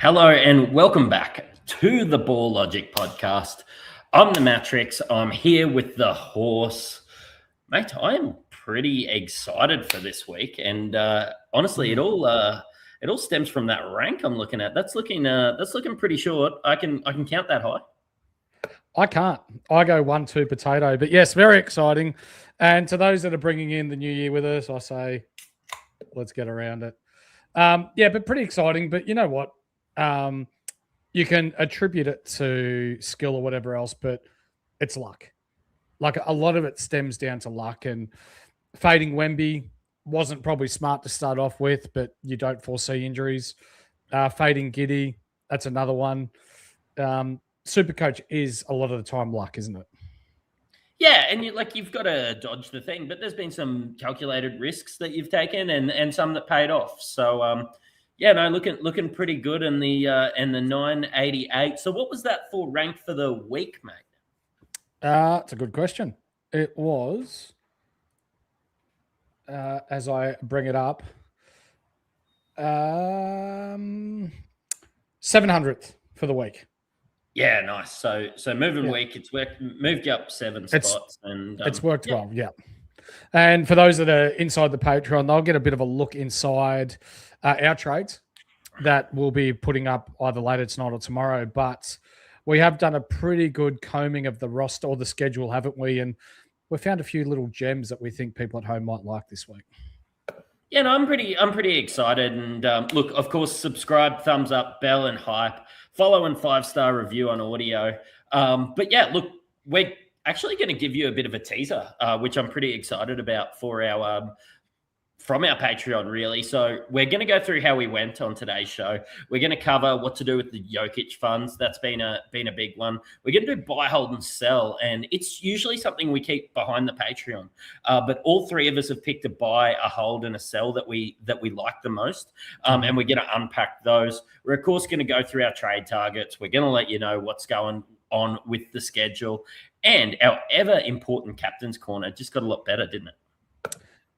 Hello and welcome back to the Ball Logic podcast. I'm the Mattrix. I'm here with the Horse. Mate, I am pretty excited for this week. And honestly, it all stems from that rank I'm looking at. That's looking pretty short. I can count that high. I can't. I go 1-2 potato. But yes, very exciting. And to those that are bringing in the new year with us, I say, let's get around it. But pretty exciting. But you know what? You can attribute it to skill or whatever else, but it's luck. Like a lot of it stems down to luck, and fading Wemby wasn't probably smart to start off with, but you don't foresee injuries. Fading Giddy, that's another one. SuperCoach is a lot of the time luck, isn't it? Yeah, and you've got to dodge the thing, but there's been some calculated risks that you've taken and some that paid off. So looking pretty good in the 988. So what was that for rank for the week, mate? It's a good question. It was, as I bring it up, 700th for the week. Yeah, nice. So moving week, it's moved you up 7 spots, and it's worked well. Yeah. And for those that are inside the Patreon, they'll get a bit of a look inside our trades that we'll be putting up either later tonight or tomorrow. But we have done a pretty good combing of the roster or the schedule, haven't we? And we found a few little gems that we think people at home might like this week. Yeah, no, I'm pretty excited. And look, of course, subscribe, thumbs up, bell, and hype. Follow and 5-star review on audio. But yeah, look, we're actually going to give you a bit of a teaser, which I'm pretty excited about for our from our Patreon, really. So we're going to go through how we went on today's show. We're going to cover what to do with the Jokic funds. That's been a big one. We're going to do buy, hold, and sell, and it's usually something we keep behind the Patreon. But all three of us have picked a buy, a hold, and a sell that we like the most, and we're going to unpack those. We're of course going to go through our trade targets. We're going to let you know what's going on with the schedule, and our ever important captain's corner just got a lot better, didn't it?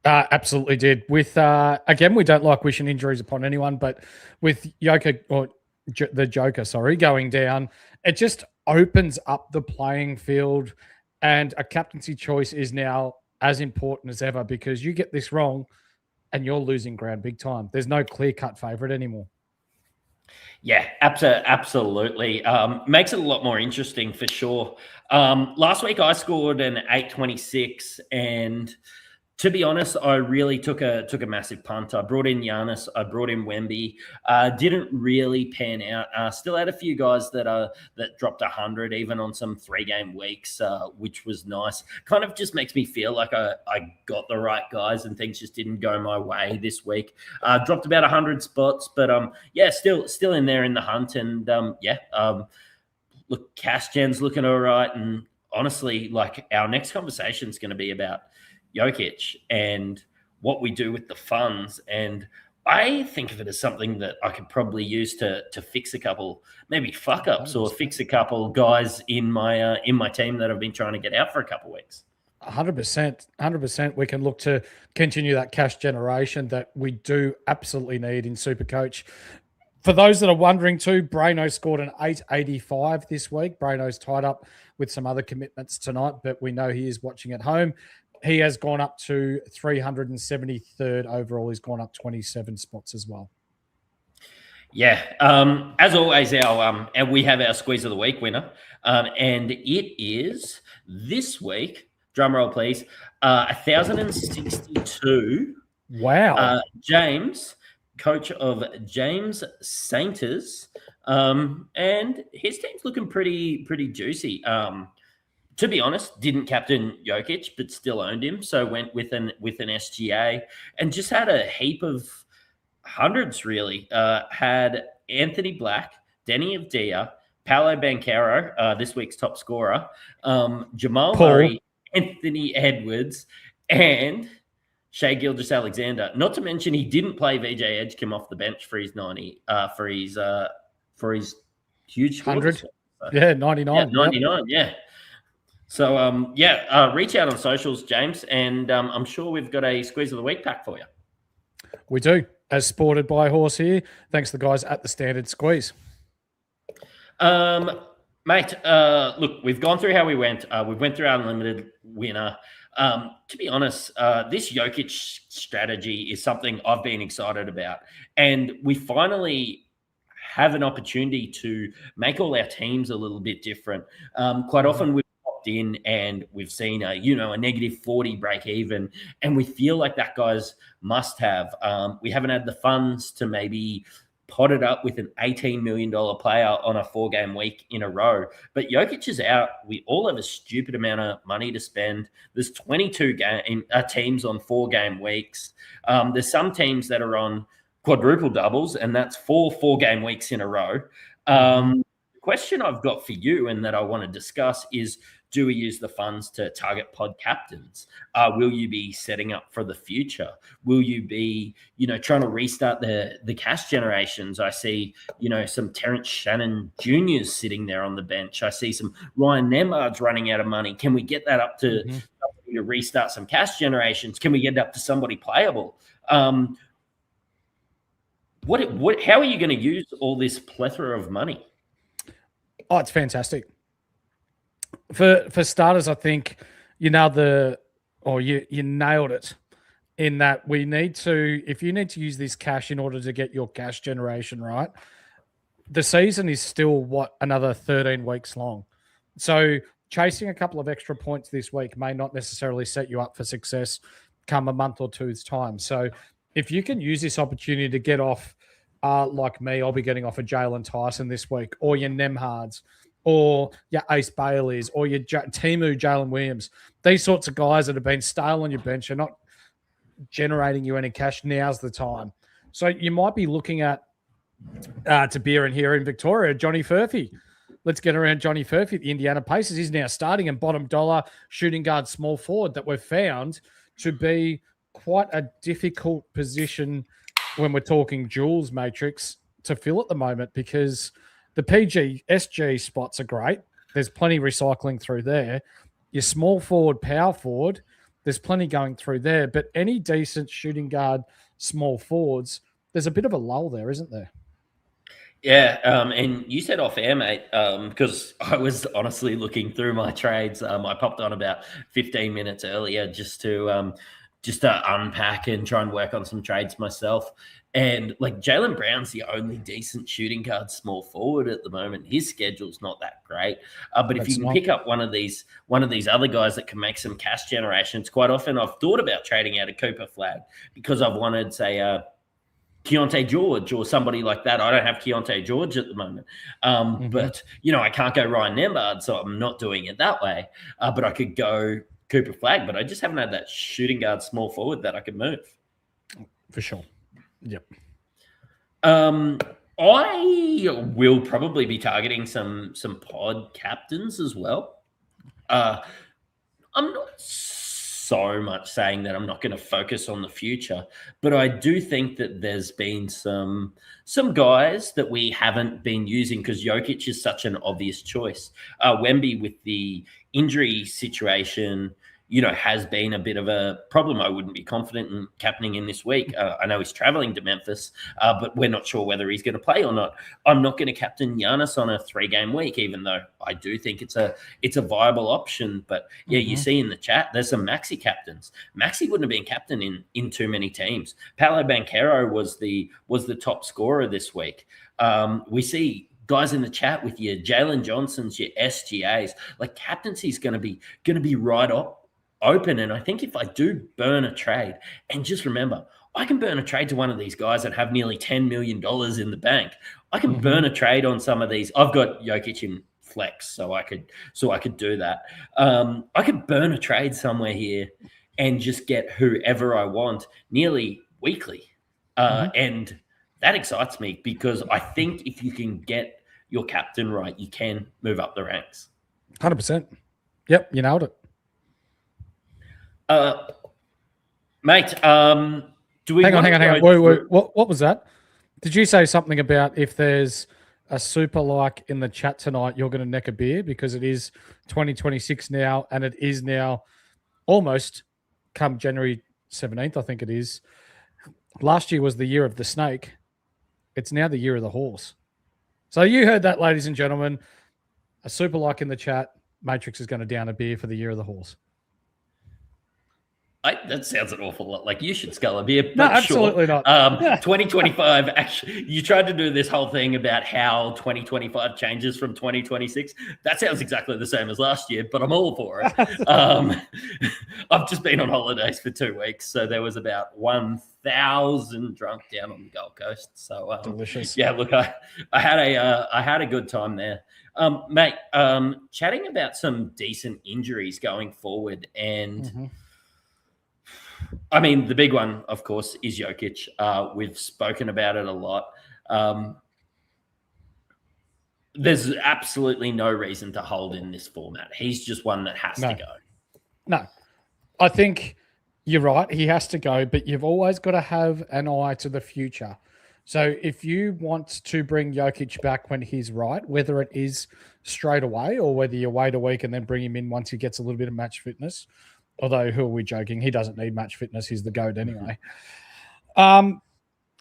Absolutely did. With again, we don't like wishing injuries upon anyone, but with the Joker, going down, it just opens up the playing field, and a captaincy choice is now as important as ever, because you get this wrong and you're losing ground big time. There's no clear-cut favorite anymore. Yeah, absolutely. Makes it a lot more interesting for sure. Last week I scored an 826, and to be honest, I really took a massive punt. I brought in Giannis. I brought in Wemby. Didn't really pan out. Still had a few guys that dropped 100, even on some 3-game weeks, which was nice. Kind of just makes me feel like I got the right guys, and things just didn't go my way this week. Dropped about 100 spots, but still in there in the hunt. And look, cash gen's looking all right. And honestly, like, our next conversation is going to be about Jokic and what we do with the funds, and I think of it as something that I could probably use to fix a couple maybe fuck ups, or fix a couple guys in my team that I've been trying to get out for a couple of weeks. 100%. We can look to continue that cash generation that we do absolutely need in SuperCoach. For those that are wondering too, Brano scored an 885 this week. Brano's tied up with some other commitments tonight, but we know he is watching at home. He has gone up to 373rd overall. He's gone up 27 spots as well. Yeah. As always, we have our squeeze of the week winner, and it is this week. Drum roll, please. 1,062. Wow. James, coach of James Sainters, and his team's looking pretty juicy. To be honest, didn't captain Jokic, but still owned him. So went with an SGA, and just had a heap of hundreds, really. Had Anthony Black, Denny Avdia, Paolo Banchero, this week's top scorer, Jamal Murray, Anthony Edwards, and Shai Gilgeous-Alexander. Not to mention, he didn't play VJ Edgecombe off the bench for his 90, for his huge 100. Yeah, 99. Yeah, 99. Yep. Yeah. So, reach out on socials, James, and I'm sure we've got a squeeze of the week pack for you. We do. as sported by Horse here. Thanks to the guys at the Standard Squeeze. Mate, look, we've gone through how we went. We went through our unlimited winner. To be honest, this Jokic strategy is something I've been excited about. And we finally have an opportunity to make all our teams a little bit different. Quite often we've popped in and we've seen a negative 40 break even, and we feel like that guy's must have. We haven't had the funds to maybe pot it up with an $18 million player on a 4-game week in a row. But Jokic is out. We all have a stupid amount of money to spend. There's 22 teams on 4-game weeks. There's some teams that are on quadruple doubles, and that's 4-game weeks in a row. The question I've got for you and that I want to discuss is, do we use the funds to target pod captains? Will you be setting up for the future? Will you be, trying to restart the cash generations? I see, some Terrence Shannon Juniors sitting there on the bench. I see some Ryan Nembhards running out of money. Can we get that up to somebody to restart some cash generations? Can we get it up to somebody playable? How are you going to use all this plethora of money? Oh, it's fantastic. For starters, I think you nailed it in that if you need to use this cash in order to get your cash generation right, the season is still another 13 weeks long. So chasing a couple of extra points this week may not necessarily set you up for success come a month or two's time. So if you can use this opportunity to get off, like me, I'll be getting off a Jalen Tyson this week, or your Nembhards, or your Ace Baileys, or your Timu Jalen Williams. These sorts of guys that have been stale on your bench are not generating you any cash. Now's the time. So you might be looking at, to beer in here in Victoria, Johnny Furphy. Let's get around Johnny Furphy at the Indiana Pacers. He's now starting in bottom dollar shooting guard small forward that we've found to be quite a difficult position when we're talking Jules Matrix to fill at the moment, because the PG, SG spots are great. There's plenty recycling through there. Your small forward, power forward, there's plenty going through there. But any decent shooting guard, small forwards, there's a bit of a lull there, isn't there? Yeah, and you said off air, mate, because I was honestly looking through my trades. I popped on about 15 minutes earlier just to unpack and try and work on some trades myself. And like Jaylen Brown's the only decent shooting guard small forward at the moment. His schedule's not that great. But if you can pick up one of these other guys that can make some cash generations, quite often I've thought about trading out a Cooper Flag because I've wanted, say, Keontae George or somebody like that. I don't have Keontae George at the moment. But, I can't go Ryan Nembhard, so I'm not doing it that way. But I could go Cooper Flag, but I just haven't had that shooting guard small forward that I could move. For sure. Yep. I will probably be targeting some pod captains as well. I'm not so much saying that I'm not going to focus on the future, but I do think that there's been some guys that we haven't been using because Jokic is such an obvious choice. Wemby with the injury situation, has been a bit of a problem. I wouldn't be confident in captaining in this week. I know he's traveling to Memphis, but we're not sure whether he's going to play or not. I'm not going to captain Giannis on a 3-game week, even though I do think it's a viable option. But yeah, you see in the chat, there's some Maxey captains. Maxey wouldn't have been captain in too many teams. Paolo Banchero was the top scorer this week. We see guys in the chat with your Jalen Johnsons, your SGAs, like captaincy is going to be right up. Open. And I think if I do burn a trade, and just remember, I can burn a trade to one of these guys that have nearly $10 million in the bank. I can burn a trade on some of these. I've got Jokic in flex, so I could do that. I could burn a trade somewhere here and just get whoever I want nearly weekly. And that excites me because I think if you can get your captain right, you can move up the ranks. 100%. Yep, you nailed it. Mate, do we hang on. Wait. What was that? Did you say something about if there's a super like in the chat tonight, you're going to neck a beer because it is 2026 now, and it is now almost come January 17th, I think it is. Last year was the year of the snake. It's now the year of the horse. So you heard that, ladies and gentlemen. A super like in the chat. Matrix is going to down a beer for the year of the horse. That sounds an awful lot like you should scull a beer. No, absolutely not. 2025, actually, you tried to do this whole thing about how 2025 changes from 2026. That sounds exactly the same as last year, but I'm all for it. I've just been on holidays for 2 weeks, so there was about 1,000 drunk down on the Gold Coast. So delicious. Yeah, look, I had a good time there. Mate, chatting about some decent injuries going forward, and I mean, the big one, of course, is Jokic. We've spoken about it a lot. There's absolutely no reason to hold in this format. He's just one that has to go. No, I think you're right. He has to go, but you've always got to have an eye to the future. So if you want to bring Jokic back when he's right, whether it is straight away or whether you wait a week and then bring him in once he gets a little bit of match fitness, although who are we joking? He doesn't need match fitness. He's the GOAT anyway.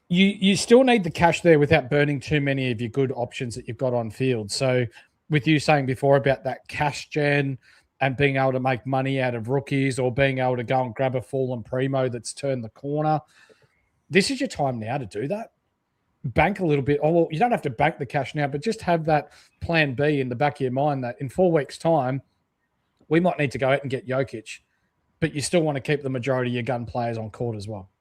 You still need the cash there without burning too many of your good options that you've got on field. So with you saying before about that cash gen and being able to make money out of rookies or being able to go and grab a fallen primo that's turned the corner, this is your time now to do that. Bank a little bit. Oh, well, you don't have to bank the cash now, but just have that plan B in the back of your mind that in 4 weeks' time, we might need to go out and get Jokic, but you still want to keep the majority of your gun players on court as well.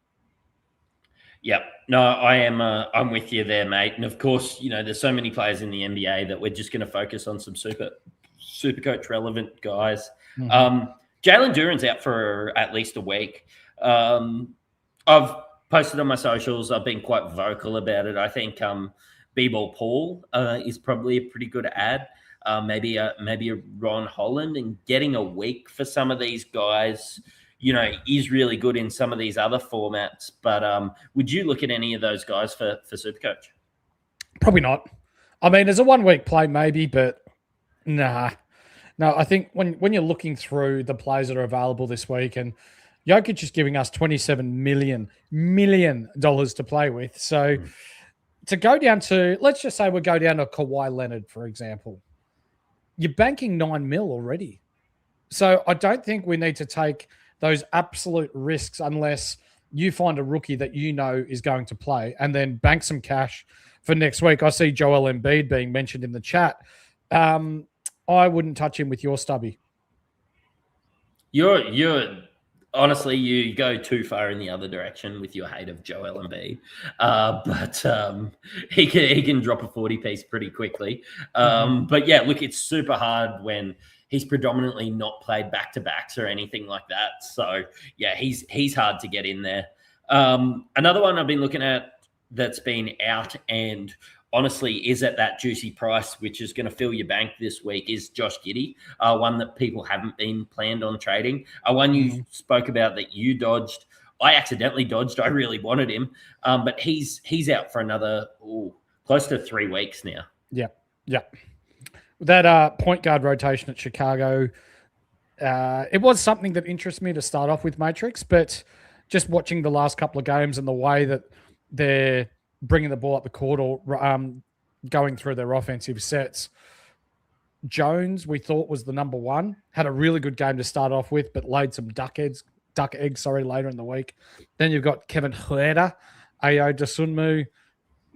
Yep. No, I'm with you there, mate. And of course, you know, there's so many players in the NBA that we're just going to focus on some SuperCoach relevant guys. Jalen Durant's out for at least a week. I've posted on my socials. I've been quite vocal about it. I think B-Ball Paul is probably a pretty good ad. Maybe a Ron Holland, and getting a week for some of these guys, you know, is really good in some of these other formats. But would you look at any of those guys for SuperCoach? Probably not. I mean, as a 1 week play, maybe, but nah. No, I think when you're looking through the players that are available this week, and Jokic is giving us $27 million to play with. So to go down to, let's just say we go down to Kawhi Leonard, for example, you're banking $9 million already. So I don't think we need to take those absolute risks unless you find a rookie that you know is going to play and then bank some cash for next week. I see Joel Embiid being mentioned in the chat. I wouldn't touch him with your stubby. You're honestly, you go too far in the other direction with your hate of Joel Embiid. But he can drop a 40 piece pretty quickly. But yeah, look, it's super hard when he's predominantly not played back-to-backs or anything like that. So yeah, he's hard to get in there. Another one I've been looking at that's been out and honestly is at that juicy price, which is going to fill your bank this week, is Josh Giddey, one that people haven't been planned on trading. One you spoke about that you dodged. I accidentally dodged. I really wanted him. But he's out for another close to 3 weeks now. Yeah. That point guard rotation at Chicago, it was something that interests me to start off with, Matrix, but just watching the last couple of games and the way that they're bringing the ball up the court or going through their offensive sets. Jones, we thought, was the number one. Had a really good game to start off with, but laid some duck eggs later in the week. Then you've got Kevin Huerter, Ayo Dosunmu.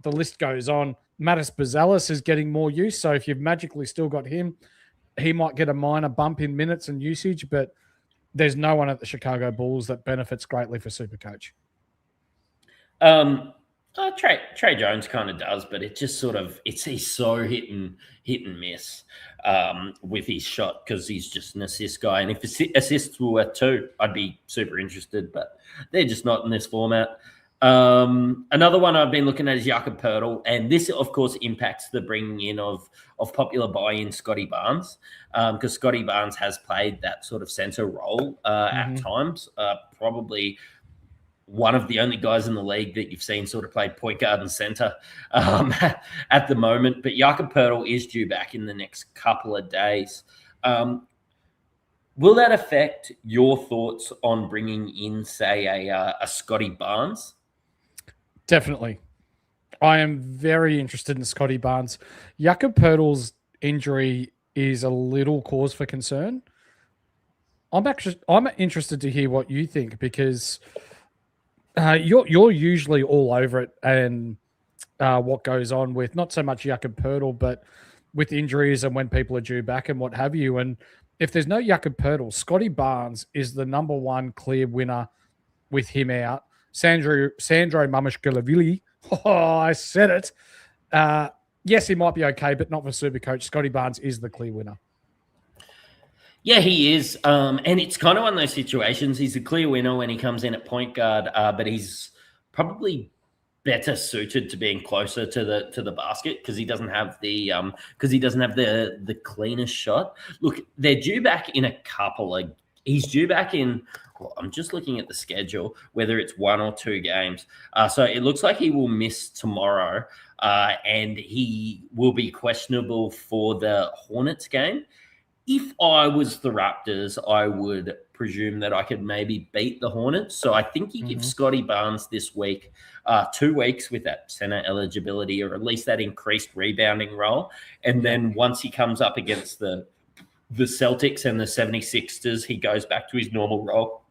The list goes on. Mattis Bazelis is getting more use, so if you've magically still got him, he might get a minor bump in minutes and usage, but there's no one at the Chicago Bulls that benefits greatly for SuperCoach. Trey Jones kind of does, but it just sort of he's so hit and miss with his shot because he's just an assist guy. And if assists were worth 2, I'd be super interested, but they're just not in this format. Another one I've been looking at is Jakob Poeltl, and this of course impacts the bringing in of popular buy-in Scotty Barnes, because Scotty Barnes has played that sort of center role at times, probably one of the only guys in the league that you've seen sort of play point guard and center at the moment. But Jakob Poeltl is due back in the next couple of days. Will that affect your thoughts on bringing in, say, a Scotty Barnes? Definitely. I am very interested in Scotty Barnes. Jakob Poeltl's injury is a little cause for concern. I'm interested to hear what you think, because you're usually all over it and what goes on with not so much Jakob Poeltl, but with injuries and when people are due back and what have you. And if there's no Jakob Poeltl, Scotty Barnes is the number one clear winner with him out. Sandro Mamashkelavili. Oh, I said it. Yes, he might be okay, but not for SuperCoach. Scotty Barnes is the clear winner. Yeah, he is. And it's kind of one of those situations. He's a clear winner when he comes in at point guard, but he's probably better suited to being closer to the basket because he doesn't have the cleanest shot. Look, they're due back in a couple of. He's due back in. Well, I'm just looking at the schedule, whether it's 1 or 2 games. So it looks like he will miss tomorrow, and he will be questionable for the Hornets game. If I was the Raptors, I would presume that I could maybe beat the Hornets. So I think you give Scotty Barnes this week 2 weeks with that center eligibility, or at least that increased rebounding role. And then once he comes up against the Celtics and the 76ers, he goes back to his normal role,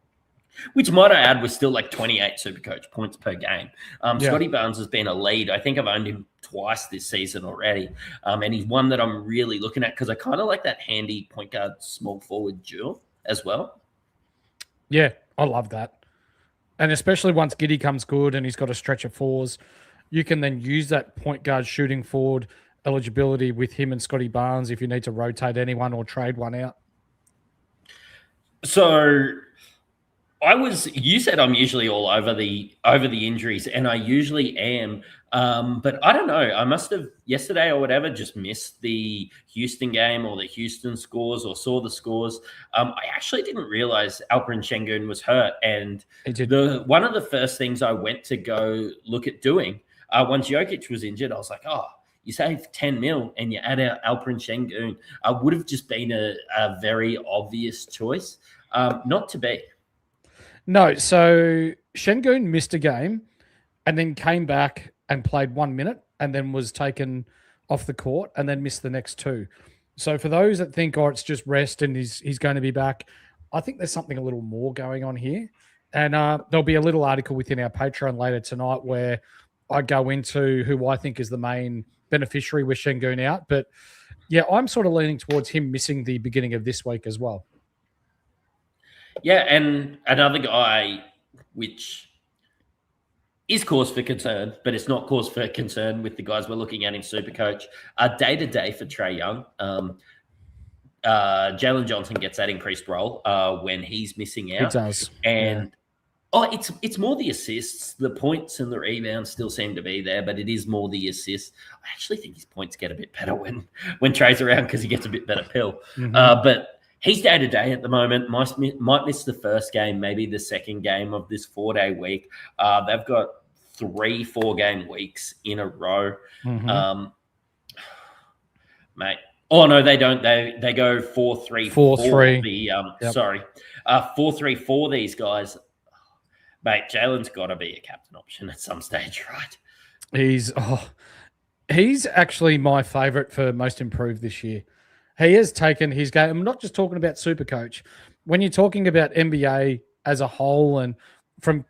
which might I add was still like 28 SuperCoach points per game. Scotty Barnes has been a lead. I think I've owned him twice this season already. And he's one that I'm really looking at because I kind of like that handy point guard, small forward duel as well. Yeah, I love that. And especially once Giddey comes good and he's got a stretch of 4s, you can then use that point guard shooting forward eligibility with him and Scotty Barnes if you need to rotate anyone or trade one out. So you said I'm usually all over the injuries, and I usually am. But I don't know. I must have yesterday or whatever just missed the Houston game or the Houston scores, or saw the scores. I actually didn't realize Alperen Şengün was hurt, and one of the first things I went to go look at doing once Jokic was injured, I was like, oh, you save 10 mil and you add out Alperen Şengün. Would have just been a very obvious choice. Not to be. No, so Şengün missed a game and then came back and played 1 minute and then was taken off the court and then missed the next 2. So for those that think, oh, it's just rest and he's going to be back, I think there's something a little more going on here. And there'll be a little article within our Patreon later tonight where I go into who I think is the main beneficiary with Şengün out. But yeah, I'm sort of leaning towards him missing the beginning of this week as well. Yeah, and another guy which is cause for concern, but it's not cause for concern with the guys we're looking at in SuperCoach. Day-to-day for Trae Young. Jalen Johnson gets that increased role when he's missing out. He does. And it's more the assists. The points and the rebounds still seem to be there, but it is more the assists. I actually think his points get a bit better when Trae's around because he gets a bit better pill. But he's day-to-day at the moment. Might miss the first game, maybe the second game of this 4-day week. They've got 3 4-game weeks in a row. Mate. Oh, no, they don't. They go 4-3. 4-3. Sorry. 4-3 for these guys. Mate, Jalen's got to be a captain option at some stage, right? He's actually my favourite for most improved this year. He has taken his game. I'm not just talking about SuperCoach. When you're talking about NBA as a whole, and from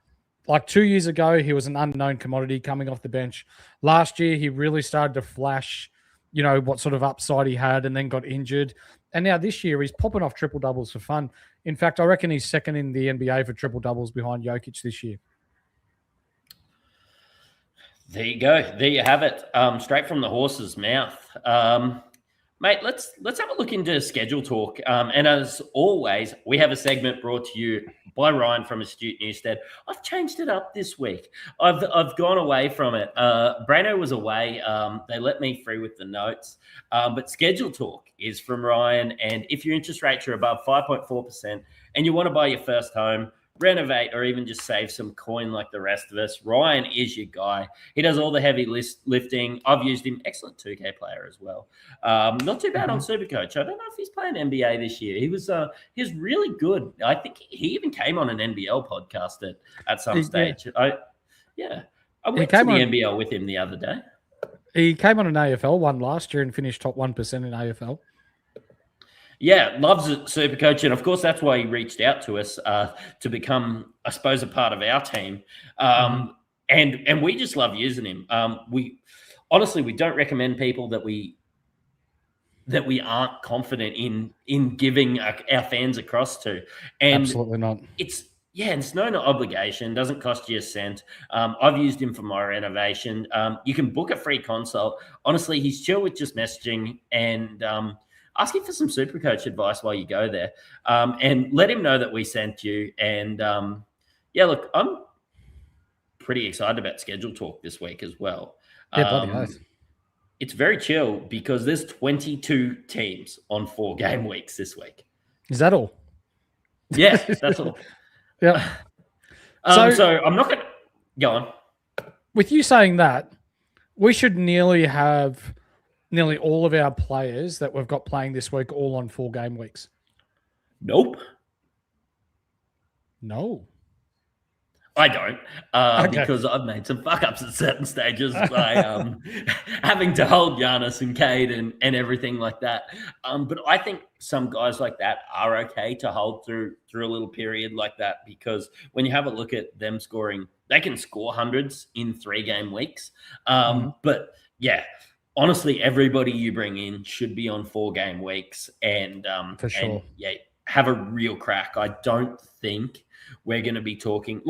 like 2 years ago, he was an unknown commodity coming off the bench. Last year, he really started to flash, what sort of upside he had, and then got injured. And now this year, he's popping off triple doubles for fun. In fact, I reckon he's second in the NBA for triple doubles behind Jokic this year. There you go. There you have it. Straight from the horse's mouth. Mate, let's have a look into schedule talk. And as always, we have a segment brought to you by Ryan from Astute Newstead. I've changed it up this week. I've gone away from it. Brano was away. They let me free with the notes. But schedule talk is from Ryan. And if your interest rates are above 5.4% and you want to buy your first home, renovate, or even just save some coin like the rest of us, Ryan is your guy. He does all the heavy lifting. I've used him. Excellent 2K player as well. Not too bad on SuperCoach. I don't know if he's playing NBA this year. He was really good. I think he even came on an NBL podcast at some stage. I went to the NBL with him the other day. He came on an AFL one last year and finished top 1% in AFL. Yeah, loves it, SuperCoach, and of course that's why he reached out to us to become, I suppose, a part of our team. And we just love using him. We don't recommend people that we aren't confident in giving our fans across to. And absolutely not. It's no obligation. Doesn't cost you a cent. I've used him for my renovation. You can book a free consult. Honestly, he's chill with just messaging and asking for some SuperCoach advice while you go there. And let him know that we sent you. And look, I'm pretty excited about schedule talk this week as well. Yeah, bloody oath. It's very chill because there's 22 teams on 4-game weeks this week. Is that all? Yeah, that's all. Yeah. So I'm not going to go on. With you saying that, we should nearly all of our players that we've got playing this week all on 4-game weeks. Nope. No. I don't, because I've made some fuck-ups at certain stages by having to hold Giannis and Cade and everything like that. But I think some guys like that are okay to hold through a little period like that, because when you have a look at them scoring, they can score hundreds in 3-game weeks. But, yeah, honestly, everybody you bring in should be on 4-game weeks and for sure. And, have a real crack. I don't think we're going to be talking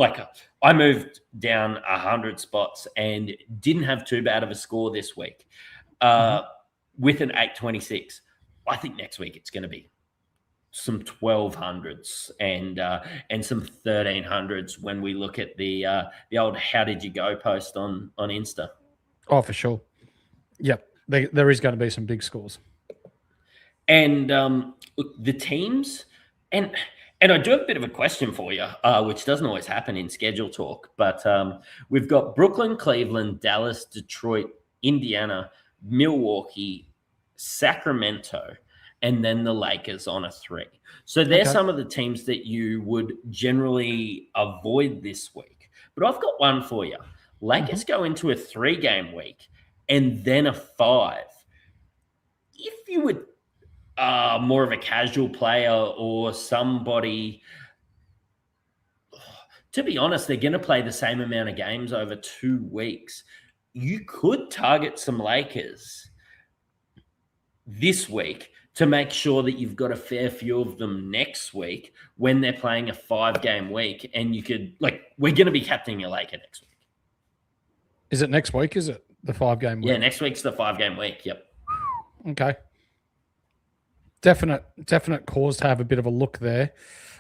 I moved down 100 spots and didn't have too bad of a score this week with an 826. I think next week it's going to be some 1200s and some 1300s when we look at the old "How did you go" post on Insta. Oh, for sure. Yep, there is going to be some big scores. And the teams and I do have a bit of a question for you, which doesn't always happen in schedule talk, but we've got Brooklyn, Cleveland, Dallas, Detroit, Indiana, Milwaukee, Sacramento, and then the Lakers on a 3. So they're some of the teams that you would generally avoid this week. But I've got one for you. Lakers go into a 3-game week and then a 5. If you would more of a casual player or somebody, to be honest, they're going to play the same amount of games over 2 weeks. You could target some Lakers this week to make sure that you've got a fair few of them next week when they're playing a 5-game week. And you could, we're going to be captaining a Laker next week. Is it next week? Is it the 5-game week? Yeah, next week's the 5-game week. Yep. Okay. Definite cause to have a bit of a look there.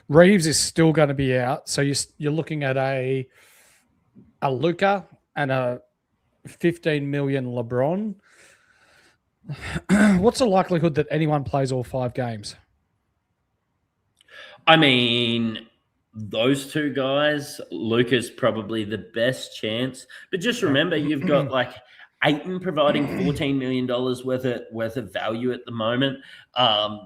Reeves is still going to be out, so you're looking at a Luka and a 15 million LeBron. What's the likelihood that anyone plays all 5 games? I mean, those 2 guys, Luka's probably the best chance, but just remember you've got Ayton providing $14 million worth of value at the moment.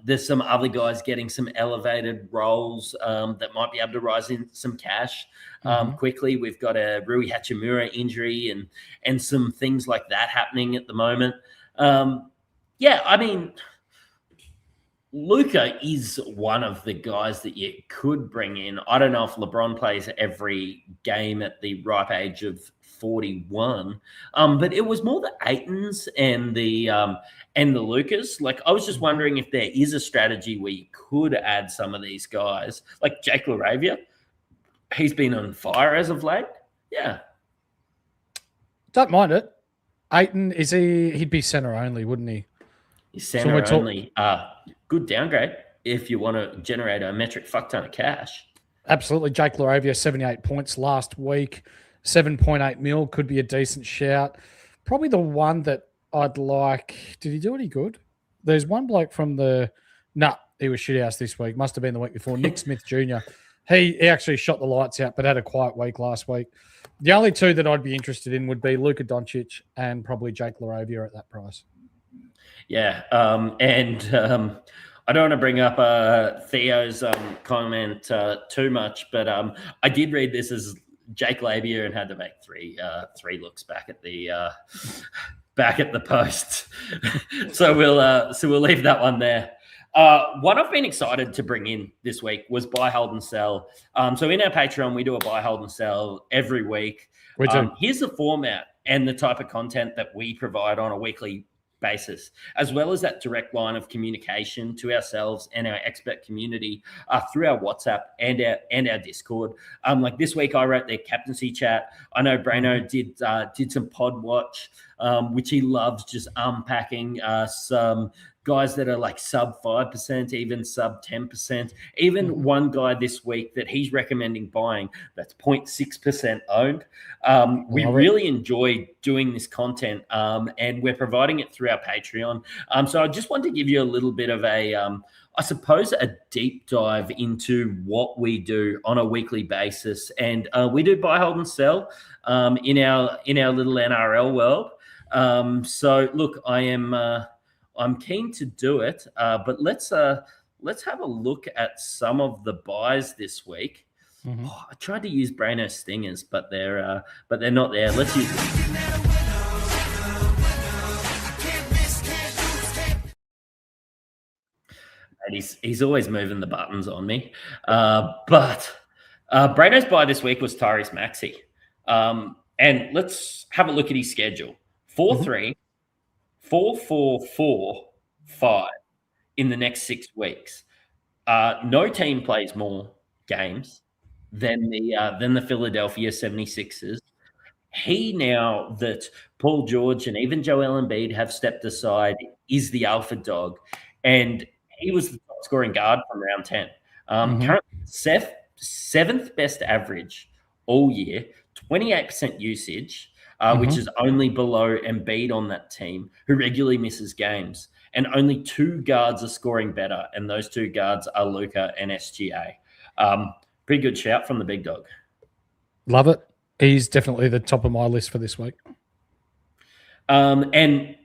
There's some other guys getting some elevated roles that might be able to rise in some cash quickly. We've got a Rui Hachimura injury and some things like that happening at the moment. I mean, Luka is one of the guys that you could bring in. I don't know if LeBron plays every game at the ripe age of 41, but it was more the Aytons and the Lukas. I was just wondering if there is a strategy where you could add some of these guys, like Jake LaRavia. He's been on fire as of late. Yeah, don't mind it. Ayton, he'd be center only, wouldn't he? He's center only. Good downgrade if you want to generate a metric fuck ton of cash. Absolutely. Jake LaRavia, 78 points last week, 7.8 mil, could be a decent shout. Probably the one that I'd like. Did he do any good? There's one bloke from he was shithouse this week. Must have been the week before. Nick Smith Jr. He actually shot the lights out, but had a quiet week last week. The only 2 that I'd be interested in would be Luka Doncic and probably Jake LaRavia at that price. Yeah, I don't want to bring up Theo's comment too much, but I did read this as Jake Labia and had to make three looks back at the post. so we'll leave that one there. What I've been excited to bring in this week was buy, hold, and sell. So in our Patreon, we do a buy, hold, and sell every week. We do. Here's the format and the type of content that we provide on a weekly basis, as well as that direct line of communication to ourselves and our expert community through our WhatsApp and our Discord. Like this week, I wrote their captaincy chat. I know Brano did some pod watch, which he loves, just unpacking some guys that are like sub 5%, even sub 10%. Even one guy this week that he's recommending buying that's 0.6% owned. We really enjoy doing this content, and we're providing it through our Patreon. So I just want to give you a little bit of a, I suppose, a deep dive into what we do on a weekly basis. And we do buy, hold, and sell in our little NRL world. So look, I'm keen to do it, but let's have a look at some of the buys this week. Oh, I tried to use Brano stingers, but they're not there. Let's use them. And he's always moving the buttons on me. But Brano's buy this week was Tyrese Maxey. And let's have a look at his schedule. 4-3, 4-4-4, 5 in the next 6 weeks. No team plays more games than the Philadelphia 76ers. He, now that Paul George and even Joel Embiid have stepped aside, is the alpha dog. And he was the top scoring guard from round 10. Currently, seventh best average all year, 28% usage, which is only below Embiid on that team, who regularly misses games. And only 2 guards are scoring better, and those 2 guards are Luka and SGA. Pretty good shout from the big dog. Love it. He's definitely the top of my list for this week. And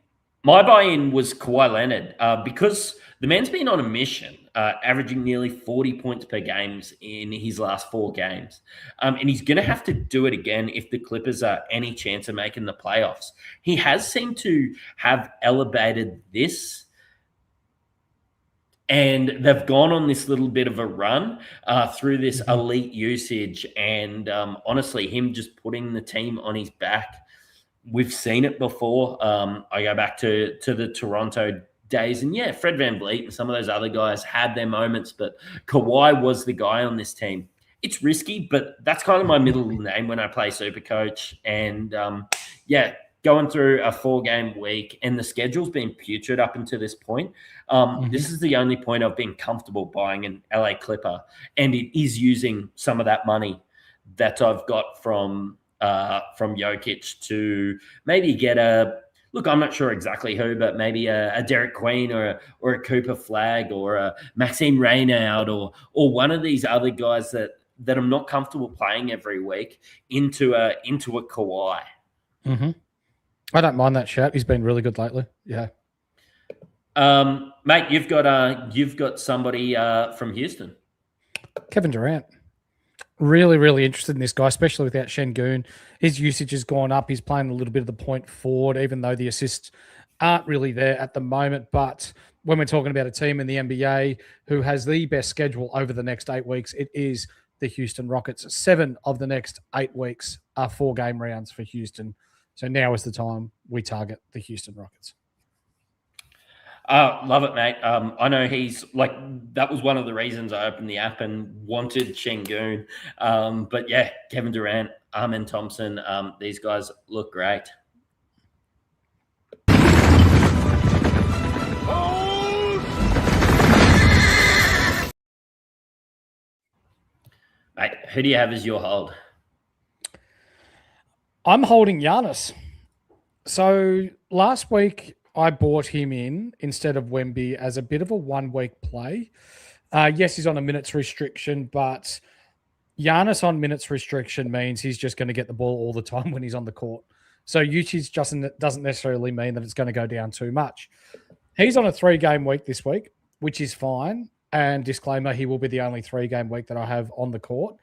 my buy-in was Kawhi Leonard because the man's been on a mission, averaging nearly 40 points per game in his last 4 games. And he's going to have to do it again if the Clippers are any chance of making the playoffs. He has seemed to have elevated this, and they've gone on this little bit of a run through this elite usage. And honestly, him just putting the team on his back, we've seen it before. I go back to the Toronto days, and yeah, Fred VanVleet and some of those other guys had their moments, but Kawhi was the guy on this team. It's risky, but that's kind of my middle name when I play SuperCoach. And going through a 4-game week, and the schedule's been putrid up until this point. This is the only point I've been comfortable buying an LA Clipper, and it is using some of that money that I've got from Jokic to maybe get I'm not sure exactly who, but maybe a Derek Queen or a Cooper Flag or a Maxime Reynaud or one of these other guys that I'm not comfortable playing every week into a Kawhi. I don't mind that shout. He's been really good lately. Yeah. Mate, you've got somebody from Houston. Kevin Durant. Really, really interested in this guy, especially without Şengün. His usage has gone up. He's playing a little bit of the point forward, even though the assists aren't really there at the moment. But when we're talking about a team in the NBA who has the best schedule over the next 8 weeks, it is the Houston Rockets. 7 of the next 8 weeks are 4-game rounds for Houston. So now is the time we target the Houston Rockets. Love it, mate. I know he's like, that was one of the reasons I opened the app and wanted Şengün. But yeah, Kevin Durant, Amen Thompson, these guys look great. Mate, who do you have as your hold? I'm holding Giannis. So last week, I bought him in instead of Wemby as a bit of a 1-week play. Yes, he's on a minutes restriction, but Giannis on minutes restriction means he's just going to get the ball all the time when he's on the court. So usage doesn't necessarily mean that it's going to go down too much. He's on a 3-game week this week, which is fine. And disclaimer, he will be the only 3-game week that I have on the court.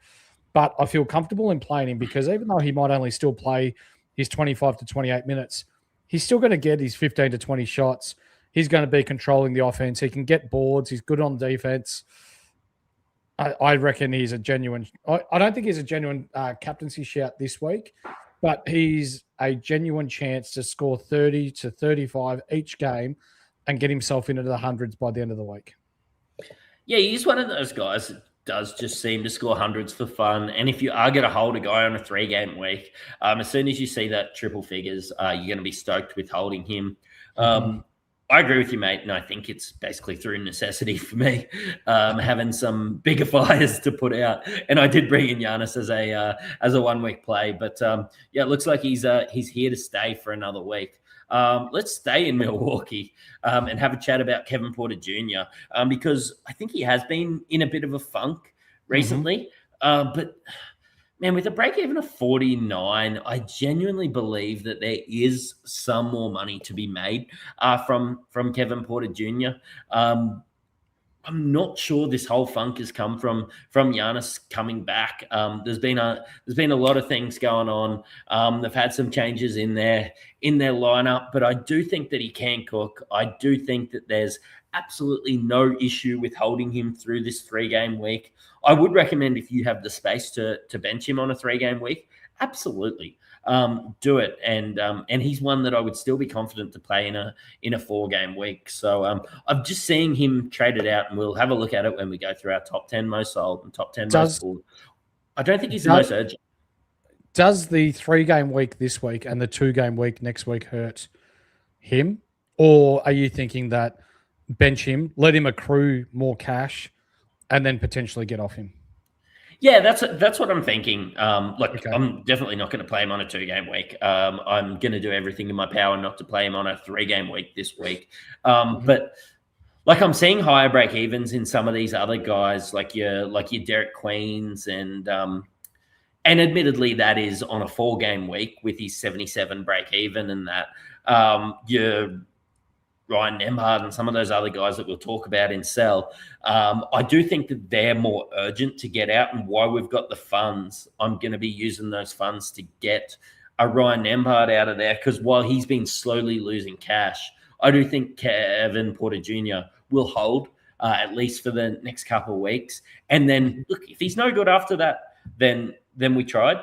but I feel comfortable in playing him because even though he might only still play his 25 to 28 minutes, he's still going to get his 15 to 20 shots. He's going to be controlling the offense. He can get boards. He's good on defense. I reckon he's a genuine – I don't think he's a genuine captaincy shout this week, but he's a genuine chance to score 30 to 35 each game and get himself into the hundreds by the end of the week. Yeah, he's one of those guys that does just seem to score hundreds for fun. And if you are going to hold a guy on a 3-game week, as soon as you see that triple figures, you're going to be stoked with holding him. I agree with you, mate, and I think it's basically through necessity for me, having some bigger fires to put out. And I did bring in Giannis as a 1 week play, but yeah, it looks like he's here to stay for another week. Let's stay in Milwaukee and have a chat about Kevin Porter Jr. Because I think he has been in a bit of a funk recently, but. Man, with a break even of 49, I genuinely believe that there is some more money to be made from Kevin Porter Jr. I'm not sure this whole funk has come from Giannis coming back. There's been a lot of things going on. They've had some changes in their lineup, but I do think that he can cook. I do think that there's absolutely no issue with holding him through this 3-game week. I would recommend if you have the space to bench him on a 3-game week, absolutely do it. And he's one that I would still be confident to play in a 4-game week. So I'm just seeing him traded out, and we'll have a look at it when we go through our top 10 most sold and top 10 most sold. I don't think he's the most urgent. Does the 3-game week this week and the 2-game week next week hurt him? Or are you thinking that bench him, let him accrue more cash, and then potentially get off him? Yeah, that's what I'm thinking. Okay. I'm definitely not going to play him on a 2-game week. I'm going to do everything in my power not to play him on a 3-game week this week. But like I'm seeing higher break evens in some of these other guys, like your Derek Queens, and admittedly that is on a 4-game week with his 77 break even, and that your Ryan Nembhard and some of those other guys that we'll talk about in sell. I do think that they're more urgent to get out, and why we've got the funds, I'm going to be using those funds to get a Ryan Nembhard out of there, because while he's been slowly losing cash, I do think Kevin Porter Jr. will hold at least for the next couple of weeks. And then, look, if he's no good after that, then we tried.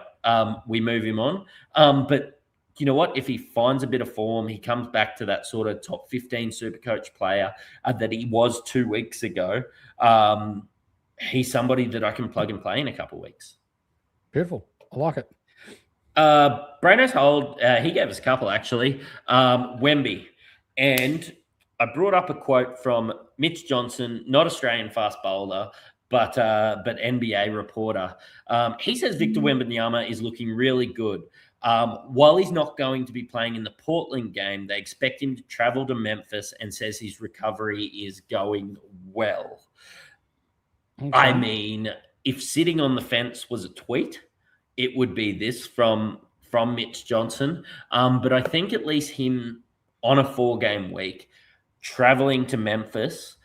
We move him on. But you know what? If he finds a bit of form, he comes back to that sort of top 15 SuperCoach player that he was 2 weeks ago. He's somebody that I can plug and play in a couple of weeks. Beautiful. I like it. Brano's hold, he gave us a couple, actually. Wemby. And I brought up a quote from Mitch Johnson, not Australian fast bowler, but NBA reporter. He says Victor Wembanyama is looking really good. While he's not going to be playing in the Portland game, they expect him to travel to Memphis, and says his recovery is going well. Okay. I mean, if sitting on the fence was a tweet, it would be this from Mitch Johnson. But I think at least him on a 4-game week, traveling to Memphis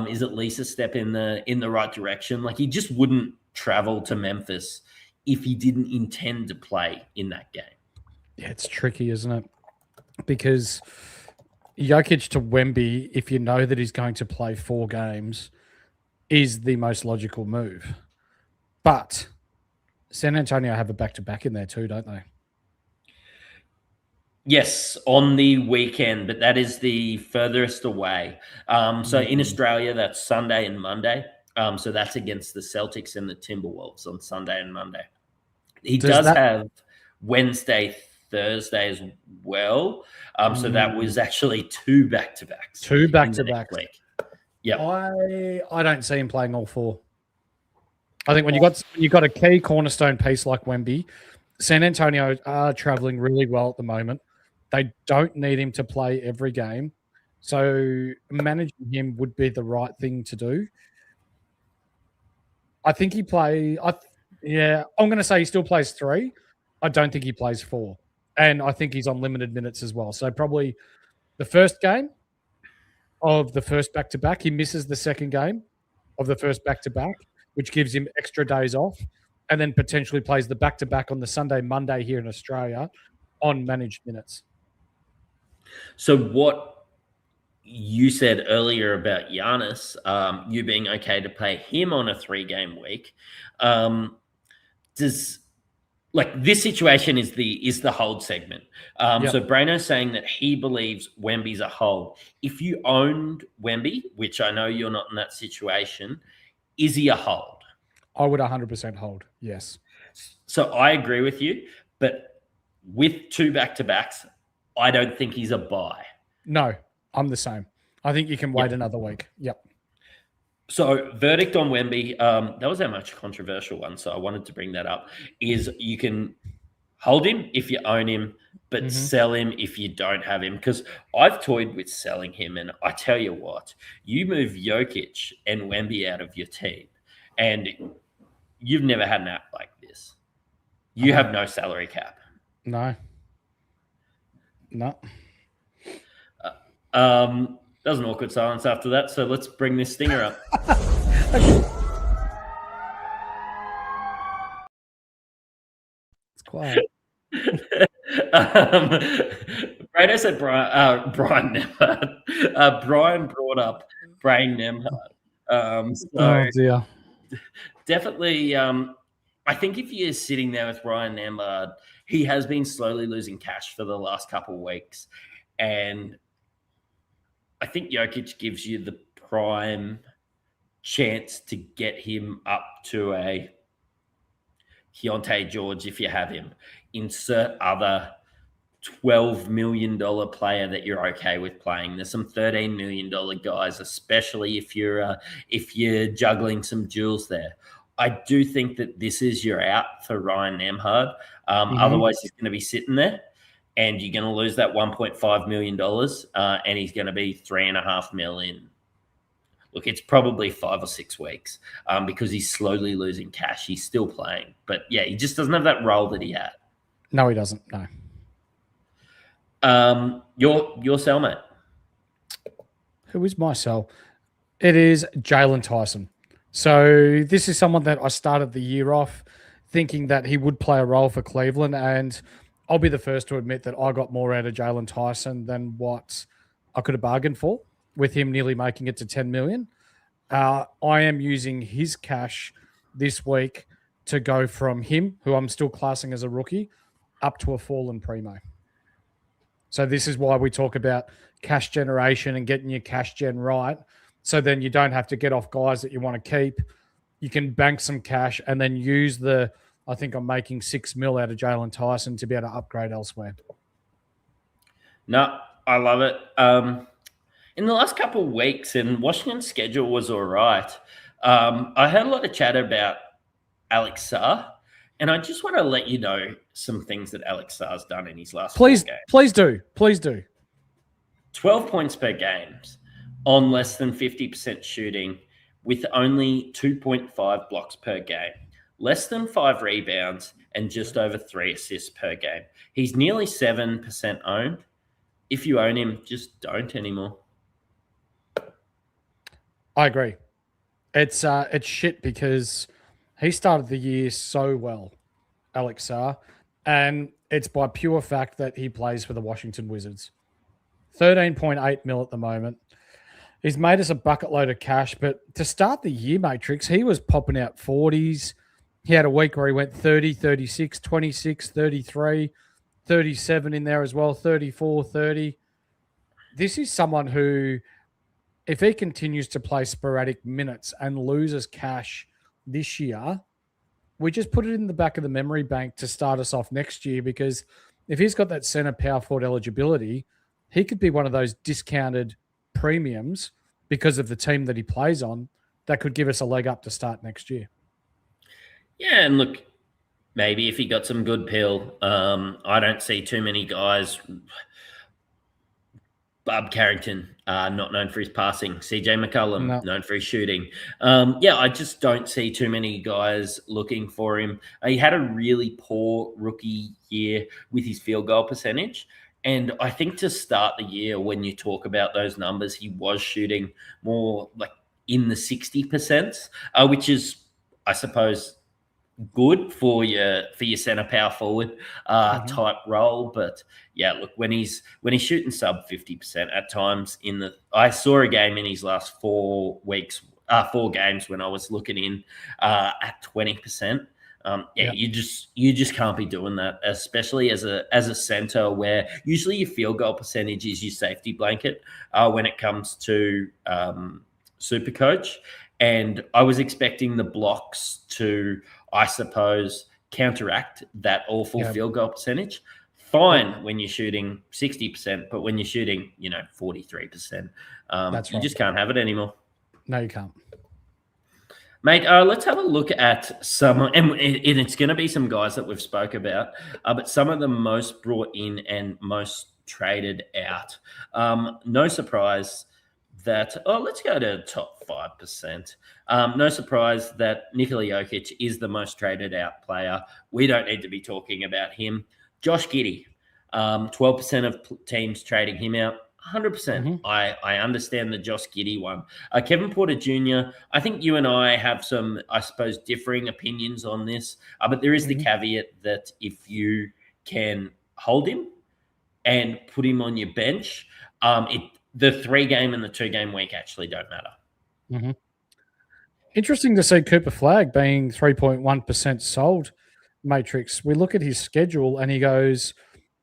is at least a step in the right direction. Like, he just wouldn't travel to Memphis if he didn't intend to play in that game. Yeah, it's tricky, isn't it? Because Jokic to Wemby, if you know that he's going to play 4 games, is the most logical move. But San Antonio have a back-to-back in there too, don't they? Yes, on the weekend, but that is the furthest away. So in Australia, that's Sunday and Monday. So that's against the Celtics and the Timberwolves on Sunday and Monday. He does have Wednesday, Thursday as well. So that was actually 2 back-to-backs. 2 back-to-backs. Yeah, I don't see him playing all 4. I think when you got a key cornerstone piece like Wemby, San Antonio are traveling really well at the moment. They don't need him to play every game, so managing him would be the right thing to do. I think he I'm going to say he still plays 3. I don't think he plays 4, and I think he's on limited minutes as well. So probably the first game of the first back-to-back, he misses the second game of the first back-to-back, which gives him extra days off. and then potentially plays the back-to-back on the Sunday, Monday here in Australia on managed minutes. So what you said earlier about Giannis, you being okay to play him on a 3-game week, does like this situation is the hold segment. So Brano's saying that he believes Wemby's a hold. If you owned Wemby, which I know you're not in that situation, is he a hold? I would 100% hold, yes. So I agree with you, but with 2 back-to-backs, I don't think he's a buy. No, I'm the same. I think you can wait another week. Yep. So verdict on Wemby, that was our most controversial one, so I wanted to bring that up, is you can hold him if you own him, but sell him if you don't have him. Because I've toyed with selling him, and I tell you what, you move Jokic and Wemby out of your team, and you've never had an app like this. You have no salary cap. No. That was an awkward silence after that, so let's bring this stinger up. It's quiet. Brado said Brian Nembhard. Brian brought up Brian Nembhard. Oh, dear. Definitely, I think if you're sitting there with Brian Nembhard, he has been slowly losing cash for the last couple of weeks. And I think Jokic gives you the prime chance to get him up to a Keontae George if you have him. Insert other $12 million player that you're okay with playing. There's some $13 million guys, especially if you're juggling some jewels there. I do think that this is your out for Ryan Nembhard. Otherwise, he's going to be sitting there, and you're going to lose that $1.5 million, and he's going to be $3.5 million. Look, it's probably 5 or 6 weeks because he's slowly losing cash. He's still playing, but yeah, he just doesn't have that role that he had. No, he doesn't. No. Your sell, mate. Who is my sell? It is Jalen Tyson. So this is someone that I started the year off thinking that he would play a role for Cleveland, and I'll be the first to admit that I got more out of Jalen Tyson than what I could have bargained for, with him nearly making it to 10 million. I am using his cash this week to go from him, who I'm still classing as a rookie, up to a fallen primo. So this is why we talk about cash generation and getting your cash gen right. So then you don't have to get off guys that you want to keep. You can bank some cash and then use I think I'm making 6 mil out of Jalen Tyson to be able to upgrade elsewhere. No, I love it. In the last couple of weeks, and Washington's schedule was all right, I heard a lot of chatter about Alex Sarr, and I just want to let you know some things that Alex Sarr's done in his last 4 games. Please do. 12 points per game on less than 50% shooting with only 2.5 blocks per game, less than 5 rebounds, and just over 3 assists per game. He's nearly 7% owned. If you own him, just don't anymore. I agree. It's shit because he started the year so well, Alex Sarr, and it's by pure fact that he plays for the Washington Wizards. 13.8 mil at the moment. He's made us a bucket load of cash, but to start the year, Mattrix, he was popping out 40s. He had a week where he went 30, 36, 26, 33, 37 in there as well, 34, 30. This is someone who, if he continues to play sporadic minutes and loses cash this year, we just put it in the back of the memory bank to start us off next year, because if he's got that center power forward eligibility, he could be one of those discounted premiums because of the team that he plays on that could give us a leg up to start next year. Yeah, and look, maybe if he got some good pill, I don't see too many guys. Bob Carrington, not known for his passing. CJ McCollum, known for his shooting. I just don't see too many guys looking for him. He had a really poor rookie year with his field goal percentage. And I think to start the year, when you talk about those numbers, he was shooting more like in the 60%, which is, I suppose, good for your center power forward type role. But yeah, look, when he's shooting sub 50% at times I saw a game in his last 4 games when I was looking in at 20%. You just can't be doing that, especially as a center, where usually your field goal percentage is your safety blanket when it comes to SuperCoach. And I was expecting the blocks to, I suppose, counteract that awful field goal percentage. Fine when you're shooting 60%, but when you're shooting 43%, you just can't have it anymore. No, you can't. Mate, let's have a look at some, and it's going to be some guys that we've spoke about, but some of the most brought in and most traded out. No surprise that, let's go to top 5%. No surprise that Nikola Jokic is the most traded out player. We don't need to be talking about him. Josh Giddey, 12% of teams trading him out. 100%. I understand the Josh Giddey one. Kevin Porter Jr., I think you and I have some, I suppose, differing opinions on this, but there is the caveat that if you can hold him and put him on your bench, the 3-game and the 2-game week actually don't matter. Interesting to see Cooper Flagg being 3.1% sold, Matrix. We look at his schedule and he goes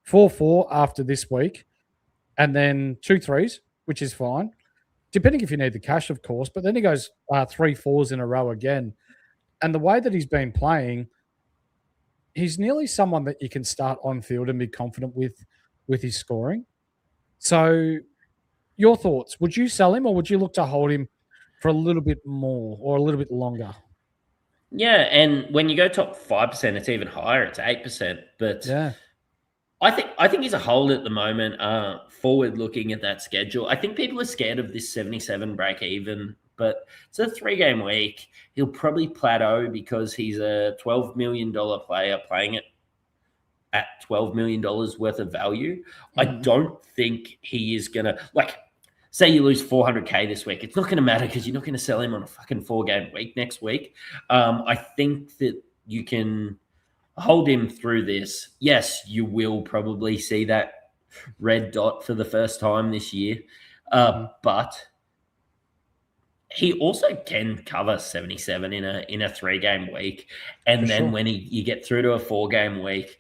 4-4 after this week, and then 2 threes, which is fine, depending if you need the cash, of course. But then he goes 3 4s in a row again. And the way that he's been playing, he's nearly someone that you can start on field and be confident with his scoring. So your thoughts, would you sell him or would you look to hold him for a little bit more or a little bit longer? Yeah, and when you go top 5%, it's even higher. It's 8%. But yeah, I think he's a hold at the moment, forward looking at that schedule. I think people are scared of this 77 break even, but it's a 3-game week. He'll probably plateau because he's a $12 million player playing it at $12 million worth of value. I don't think he is going to, say you lose $400K this week. It's not going to matter because you're not going to sell him on a fucking 4-game week next week. I think that you can hold him through this. Yes, you will probably see that red dot for the first time this year, but he also can cover 77 in a 3-game week. And then when you get through to a 4-game week,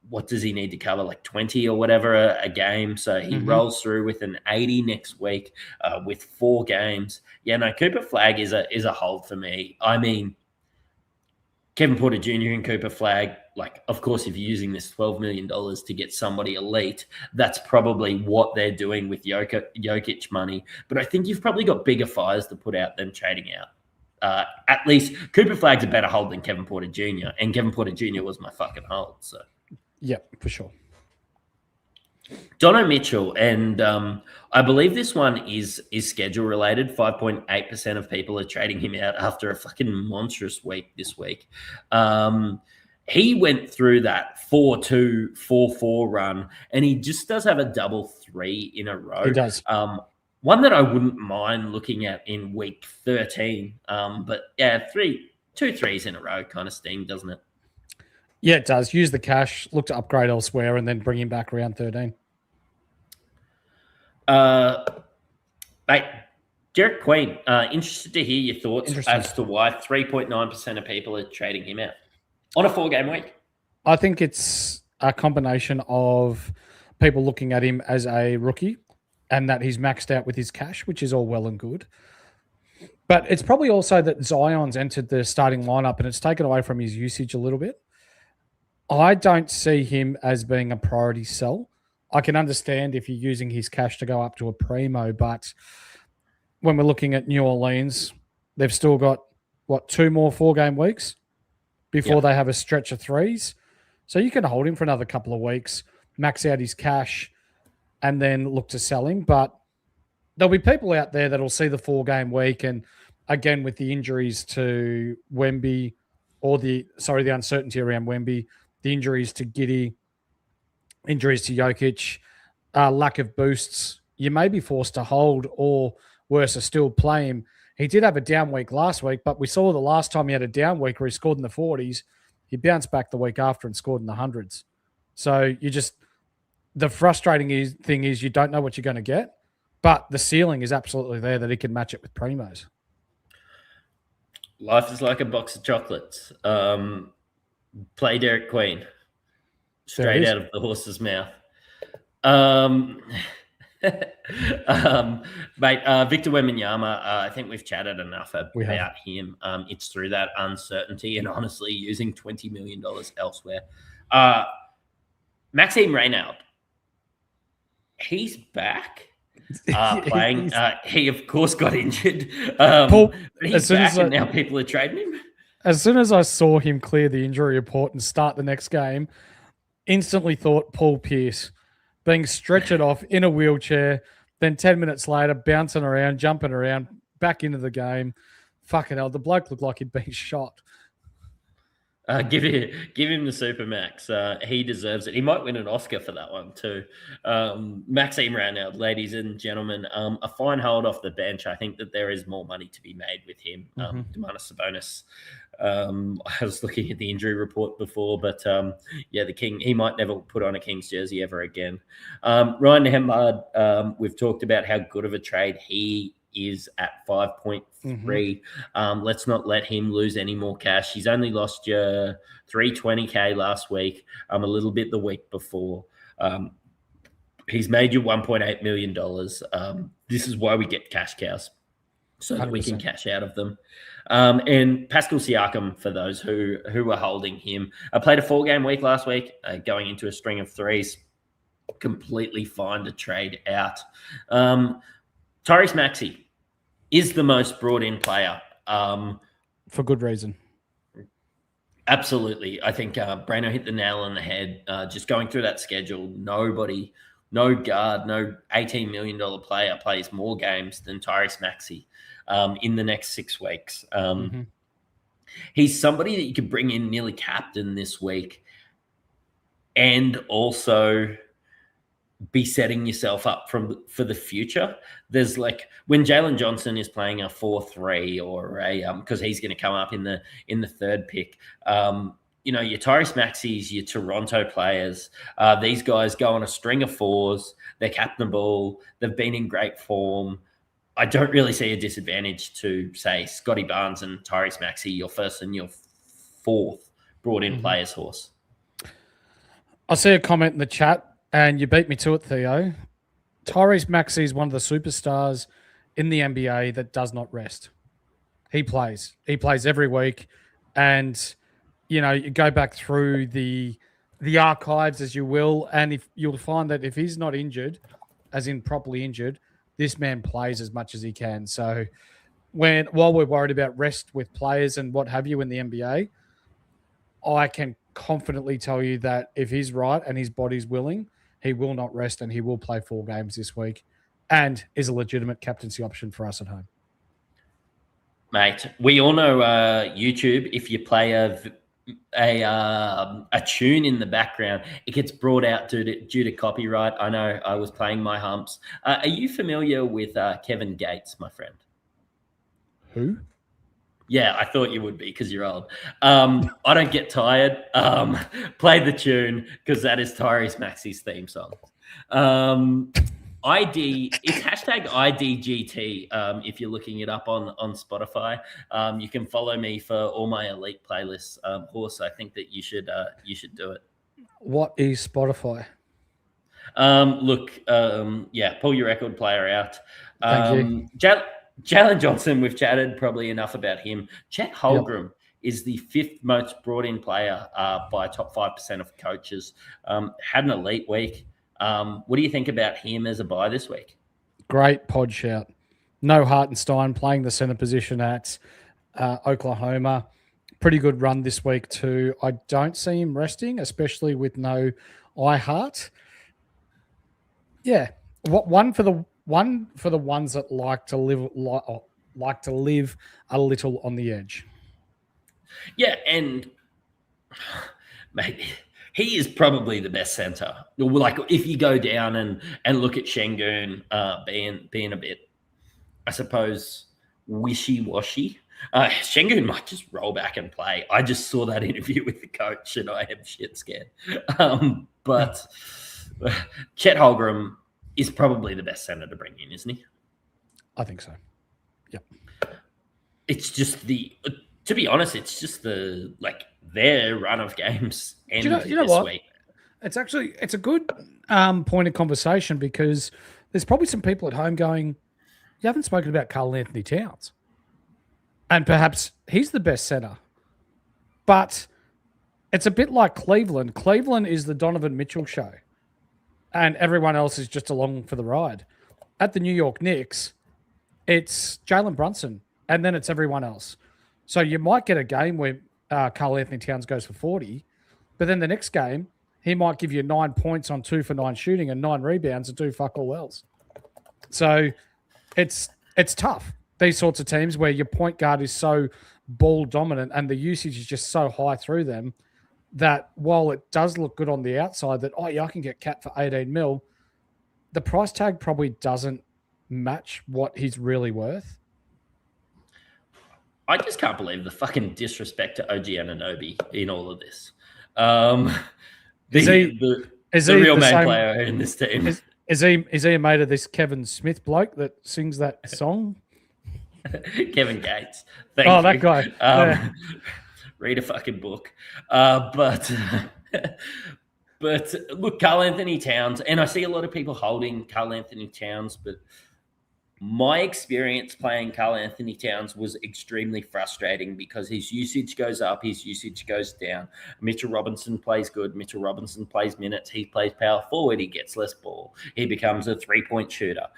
what does he need to cover? 20 or whatever a game. So he rolls through with an 80 next week with 4 games. Yeah, no, Cooper Flagg is a hold for me. I mean, Kevin Porter Jr. and Cooper Flagg, of course, if you're using this $12 million to get somebody elite, that's probably what they're doing with Jokic money. But I think you've probably got bigger fires to put out than trading out. At least Cooper Flagg's a better hold than Kevin Porter Jr. And Kevin Porter Jr. was my fucking hold. So, yeah, for sure. Dono Mitchell, and I believe this one is schedule related. 5.8% of people are trading him out after a fucking monstrous week this week. He went through that 4-2, 4-4 run, and he just does have a double 3 in a row. He does. One that I wouldn't mind looking at in week 13. But yeah, 2 threes in a row kind of sting, doesn't it? Yeah, it does. Use the cash, look to upgrade elsewhere, and then bring him back around 13. Mate, Derek Queen, interested to hear your thoughts as to why 3.9% of people are trading him out on a 4-game week. I think it's a combination of people looking at him as a rookie and that he's maxed out with his cash, which is all well and good. But it's probably also that Zion's entered the starting lineup and it's taken away from his usage a little bit. I don't see him as being a priority sell. I can understand if you're using his cash to go up to a primo, but when we're looking at New Orleans, they've still got, 2 more 4-game weeks before they have a stretch of 3s. So you can hold him for another couple of weeks, max out his cash, and then look to sell him. But there'll be people out there that'll see the 4-game week, and again, with the injuries to Wemby, or the uncertainty around Wemby, the injuries to Giddey, injuries to Jokic, lack of boosts, you may be forced to hold or worse still play him He did have a down week last week, but we saw the last time he had a down week where he scored in the 40s, he bounced back the week after and scored in the hundreds. So the frustrating thing is you don't know what you're going to get, but the ceiling is absolutely there that he can match it with primos. Life is like a box of chocolates. Play Derek Queen. Straight out of the horse's mouth. Mate, Victor Wembanyama, I think we've chatted enough about him. It's through that uncertainty and honestly using $20 million elsewhere. Maxime Reynald, he's back. Playing. He, of course, got injured. Paul, he's back and now people are trading him. As soon as I saw him clear the injury report and start the next game, instantly thought Paul Pierce being stretchered off in a wheelchair, then 10 minutes later, bouncing around, jumping around, back into the game. Fucking hell, the bloke looked like he'd been shot. Give him the Supermax. He deserves it. He might win an Oscar for that one too. Maxime Reynald, ladies and gentlemen, a fine hold off the bench. I think that there is more money to be made with him. Domantas Sabonis. I was looking at the injury report before, but the King, he might never put on a King's jersey ever again. Ryan Nembhard, we've talked about how good of a trade he is at 5.3. Let's not let him lose any more cash. He's only lost you $320K last week, a little bit the week before. He's made you $1.8 million. This is why we get cash cows, so that 100%. We can cash out of them. And Pascal Siakam, for those who are holding him, I played a 4-game week last week, going into a string of 3s. Completely fine to trade out. Tyrese Maxey is the most brought-in player. For good reason. Absolutely. I think Brano hit the nail on the head. Just going through that schedule, no guard, no $18 million player plays more games than Tyrese Maxey in the next 6 weeks. He's somebody that you could bring in nearly captain this week and also be setting yourself up for the future. There's like when Jalen Johnson is playing a 4-3 or a because he's going to come up in the 3rd pick. Your Tyrese Maxey's, your Toronto players, these guys go on a string of 4s. They're captainable. They've been in great form. I don't really see a disadvantage to, say, Scotty Barnes and Tyrese Maxey, your 1st and your 4th brought-in players' horse. I see a comment in the chat, and you beat me to it, Theo. Tyrese Maxey is one of the superstars in the NBA that does not rest. He plays. He plays every week, and you go back through the archives as you will, and if you'll find that if he's not injured, as in properly injured, this man plays as much as he can. So while we're worried about rest with players and what have you in the NBA, I can confidently tell you that if he's right and his body's willing, he will not rest and he will play 4 games this week and is a legitimate captaincy option for us at home. Mate, we all know YouTube, if you play a tune in the background, it gets brought out due to copyright. I know I was playing my humps. Are you familiar with Kevin Gates, my friend? Who? Yeah, I thought you would be because you're old. I don't get tired. Play the tune because that is Tyrese Maxey's theme song. It's hashtag IDGT. If you're looking it up on Spotify, you can follow me for all my elite playlists. Horse, I think that you should do it. What is Spotify? Pull your record player out. Thank you. Jalen Johnson, we've chatted probably enough about him. Chet Holmgren is the 5th most brought-in player by top 5% of coaches. Had an elite week. What do you think about him as a buy this week? Great pod shout. No Hartenstein playing the center position at Oklahoma. Pretty good run this week too. I don't see him resting, especially with no iHeart. Yeah, one for the ones that like to live a little on the edge. Yeah, and mate, he is probably the best center. Like if you go down and look at Şengün being a bit, I suppose, wishy-washy. Şengün might just roll back and play. I just saw that interview with the coach and I am shit scared. But Chet Holmgren is probably the best center to bring in, isn't he? I think so. Yep. It's just to be honest, it's just their run of games end this week. It's a good point of conversation because there's probably some people at home going, you haven't spoken about Karl-Anthony Towns. And perhaps he's the best center. But it's a bit like Cleveland. Cleveland is the Donovan Mitchell show. And everyone else is just along for the ride. At the New York Knicks, it's Jalen Brunson. And then it's everyone else. So you might get a game where Karl-Anthony Towns goes for 40. But then the next game, he might give you 9 points on 2 for 9 shooting and 9 rebounds and do fuck all else. So it's tough. These sorts of teams where your point guard is so ball dominant and the usage is just so high through them that while it does look good on the outside that, oh, yeah, I can get Cat for 18 mil, the price tag probably doesn't match what he's really worth. I just can't believe the fucking disrespect to OG Anunoby in all of this. Is he the real main player in this team? Is he a mate of this Kevin Smith bloke that sings that song? Kevin Gates. Thank you. That guy. Read a fucking book. But look, Karl-Anthony Towns, and I see a lot of people holding Karl-Anthony Towns, but my experience playing Karl-Anthony Towns was extremely frustrating because his usage goes up, his usage goes down. Mitchell Robinson plays good. Mitchell Robinson plays minutes. He plays power forward. He gets less ball. He becomes a three-point shooter.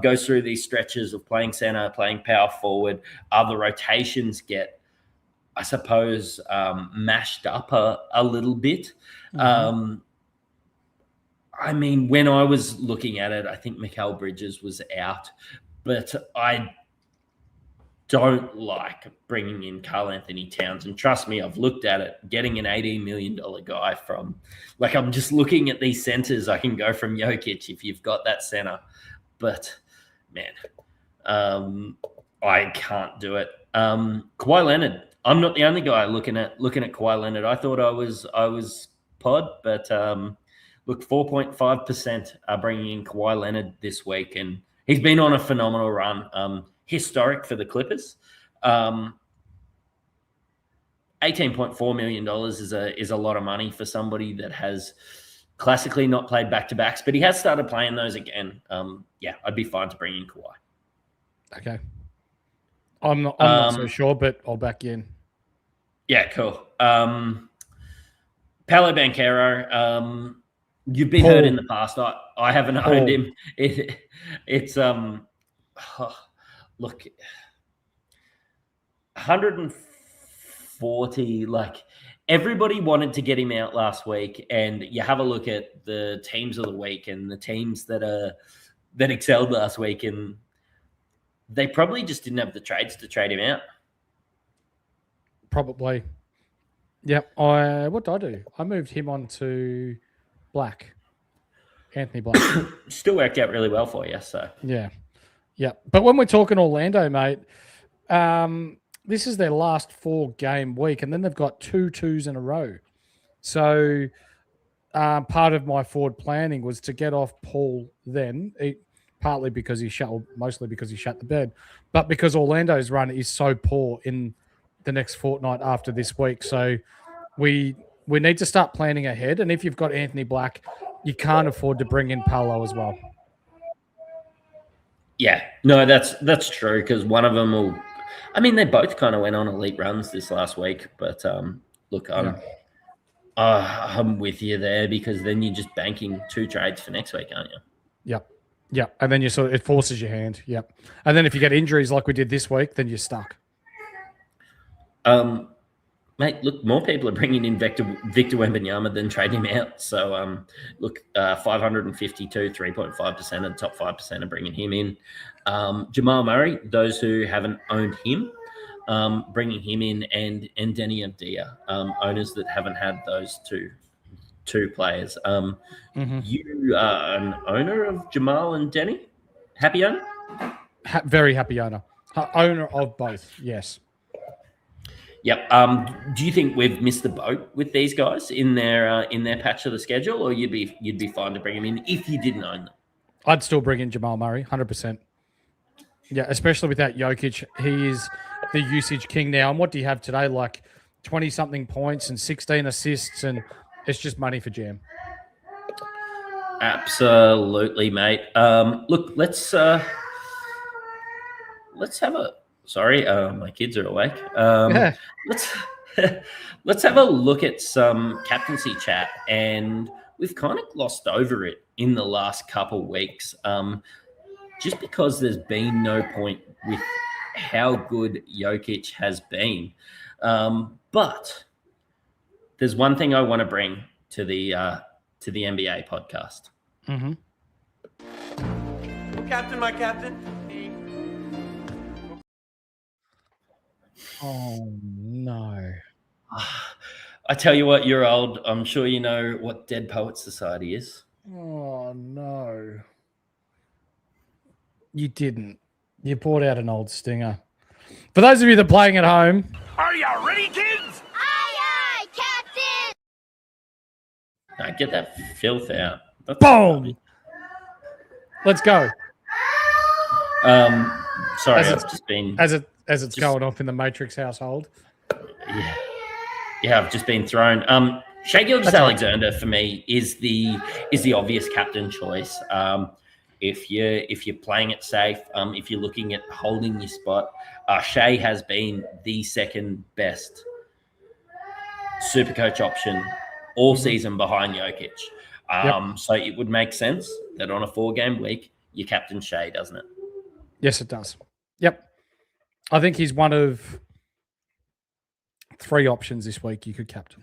Goes through these stretches of playing center, playing power forward. Other rotations get, I suppose, mashed up a little bit. Mm-hmm. I mean, when I was looking at it, I think Mikal Bridges was out, but I don't like bringing in Karl-Anthony Towns. And trust me, I've looked at it, getting an $18 million guy from, I'm just looking at these centers. I can go from Jokic if you've got that center, but man, I can't do it. Kawhi Leonard. I'm not the only guy looking at Kawhi Leonard. I thought I was pod, but look, 4.5% are bringing in Kawhi Leonard this week, and he's been on a phenomenal run. Historic for the Clippers. $18.4 million is a lot of money for somebody that has classically not played back-to-backs, but he has started playing those again. I'd be fine to bring in Kawhi. Okay. I'm not so sure, but I'll back you in. Yeah, cool. Paolo Banchero, you've been hurt in the past. I haven't owned him. It's look, 140. Everybody wanted to get him out last week, and you have a look at the teams of the week and the teams that excelled last week, and they probably just didn't have the trades to trade him out. Probably. Yep. What did I do? I moved him on to Black. Anthony Black. Still worked out really well for you, so. Yeah. But when we're talking Orlando, mate, this is their last 4-game week, and then they've got 2 2s in a row. So part of my forward planning was to get off Paul then, partly because mostly because he shut the bed, but because Orlando's run is so poor in the next fortnight after this week. So we need to start planning ahead. And if you've got Anthony Black, you can't afford to bring in Paolo as well. Yeah, no, that's true, because one of them will. I mean, they both kind of went on elite runs this last week, but look, I'm with you there, because then you're just banking 2 trades for next week, aren't you? Yep, and then it forces your hand. Yep, and then if you get injuries like we did this week, then you're stuck. Mate, look, more people are bringing in Victor Wembanyama than trading him out. So, 552, 3.5%, and the top 5% are bringing him in. Jamal Murray, those who haven't owned him, bringing him in, and Denny Avdia, owners that haven't had those two players. You are an owner of Jamal and Denny? Happy owner? Very happy owner. Owner of both, yes. Yep. Do you think we've missed the boat with these guys in their patch of the schedule, or you'd be fine to bring them in if you didn't own them? I'd still bring in Jamal Murray, 100%. Yeah, especially without Jokic. He is the usage king now. And what do you have today? Like 20-something points and 16 assists, and it's just money for Jam. Absolutely, mate. Look, let's have a. Sorry, my kids are awake. Yeah. Let's have a look at some captaincy chat, and we've kind of glossed over it in the last couple weeks, just because there's been no point with how good Jokic has been. But there's one thing I want to bring to the NBA podcast. Mm-hmm. Captain, my captain. Oh, no. I tell you what, you're old. I'm sure you know what Dead Poets Society is. Oh, no. You didn't. You brought out an old stinger. For those of you that are playing at home. Are you ready, kids? Aye, aye, Captain! No, get that filth out. That's Boom! rubbish. Let's go. Sorry, As I've just been... As it's going off in the Matrix household. Yeah, I've just been thrown. Shai Gilgeous-Alexander for me is the obvious captain choice. If you're playing it safe, if you're looking at holding your spot, Shai has been the second best SuperCoach option all season behind Jokic. So it would make sense that on a 4-game week, you captain Shai, doesn't it? Yes, it does. Yep. I think he's one of 3 options this week you could captain.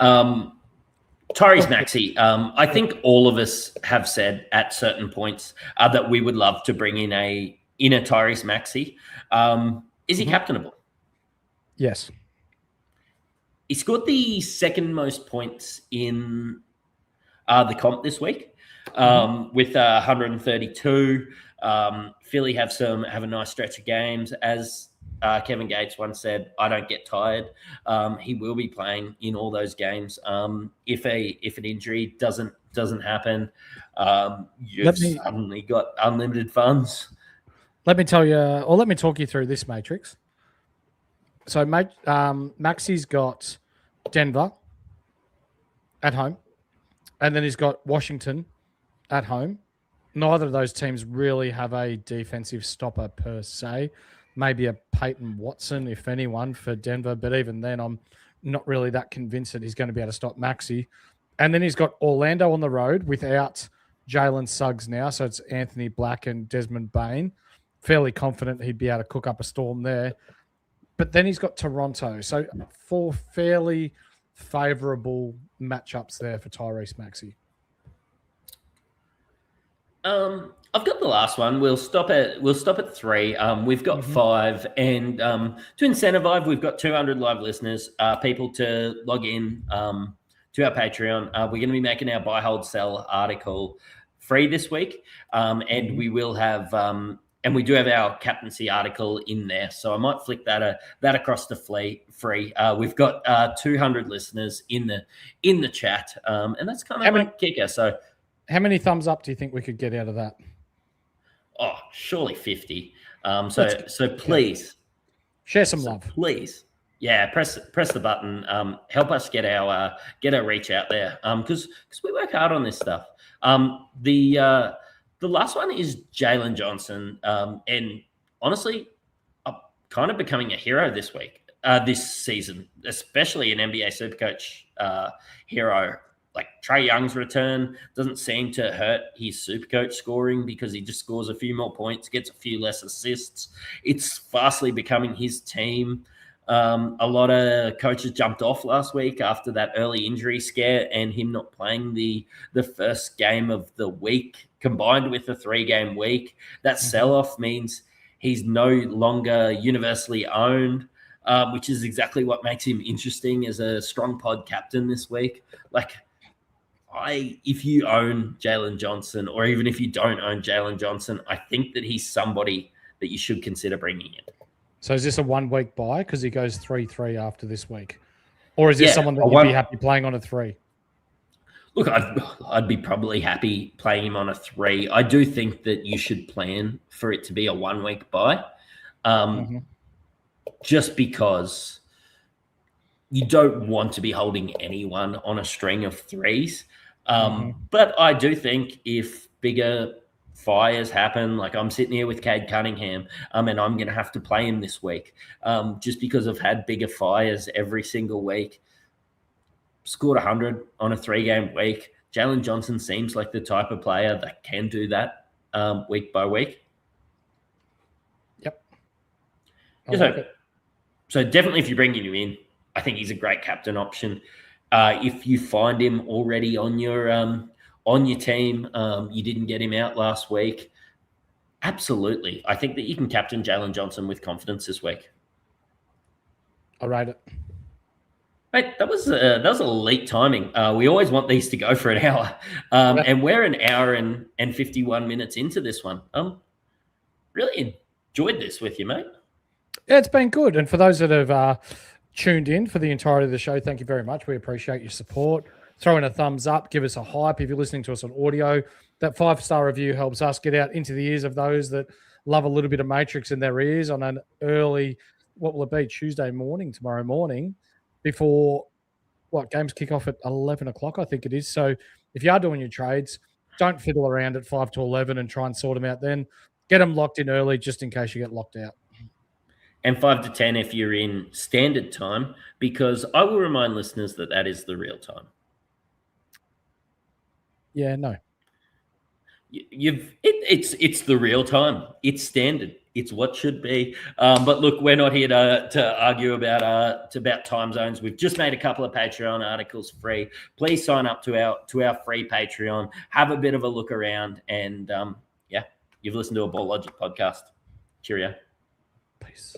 Tyrese Maxey, I think all of us have said at certain points that we would love to bring in a Tyrese Maxey. Is he captainable? Yes. He scored the second most points in the comp this week with 132. Philly have a nice stretch of games. As Kevin Gates once said, I don't get tired. He will be playing in all those games. If an injury doesn't happen, you've suddenly got unlimited funds. Let me tell you, or let me talk you through this matrix. So Maxey's got Denver at home, and then he's got Washington at home. Neither of those teams really have a defensive stopper per se. Maybe a Peyton Watson, if anyone, for Denver. But even then, I'm not really that convinced that he's going to be able to stop Maxey. And then he's got Orlando on the road without Jalen Suggs now. So it's Anthony Black and Desmond Bain. Fairly confident he'd be able to cook up a storm there. But then he's got Toronto. So 4 fairly favorable matchups there for Tyrese Maxey. I've got the last one. We'll stop at 3. We've got 5, and to incentivize, we've got 200 live listeners, people to log in to our Patreon. We're going to be making our buy, hold, sell article free this week, and we will have and we do have our captaincy article in there. So I might flick that across to free. We've got 200 listeners in the chat, and that's kind of my kicker. So. How many thumbs up do you think we could get out of that? Oh, surely 50. So please share some love, please. Yeah, press the button. Help us get our reach out there. Because we work hard on this stuff. The last one is Jalen Johnson. And honestly, I'm kind of becoming a hero this season, especially an NBA SuperCoach hero. Like Trae Young's return doesn't seem to hurt his SuperCoach scoring because he just scores a few more points, gets a few less assists. It's fastly becoming his team. A lot of coaches jumped off last week after that early injury scare and him not playing the first game of the week combined with the 3-game week. That sell-off means he's no longer universally owned, which is exactly what makes him interesting as a strong pod captain this week. If you own Jalen Johnson, or even if you don't own Jalen Johnson, I think that he's somebody that you should consider bringing in. So is this a 1 week buy because he goes 3-3 after this week? Or is this someone that you'd be happy playing on a 3? Look, I'd be probably happy playing him on a 3. I do think that you should plan for it to be a 1 week buy, just because you don't want to be holding anyone on a string of 3s. But I do think if bigger fires happen, like I'm sitting here with Cade Cunningham, and I'm going to have to play him this week, just because I've had bigger fires every single week. Scored 100 on a 3-game week. Jalen Johnson seems like the type of player that can do that week by week. Yep. So definitely if you're bringing him in, I think he's a great captain option. If you find him already on your team, you didn't get him out last week, absolutely. I think that you can captain Jalen Johnson with confidence this week. I'll rate it. Mate, that was elite timing. We always want these to go for an hour, and we're an hour and 51 minutes into this one. Really enjoyed this with you, mate. Yeah, it's been good. And for those that have tuned in for the entirety of the show, thank you very much. We appreciate your support. Throw in a thumbs up, give us a hype. If you're listening to us on audio, that 5-star review helps us get out into the ears of those that love a little bit of Matrix in their ears on an early, what will it be, Tuesday morning, tomorrow morning, before games kick off at 11 o'clock, I think it is. So if you are doing your trades, don't fiddle around at 5 to 11 and try and sort them out then. Get them locked in early just in case you get locked out. And 5 to 10 if you're in standard time, because I will remind listeners that is the real time. Yeah, no. It's the real time. It's standard. It's what should be. But look, we're not here to argue about time zones. We've just made a couple of Patreon articles free. Please sign up to our free Patreon. Have a bit of a look around, and you've listened to a Ball Logic podcast. Cheerio. Peace.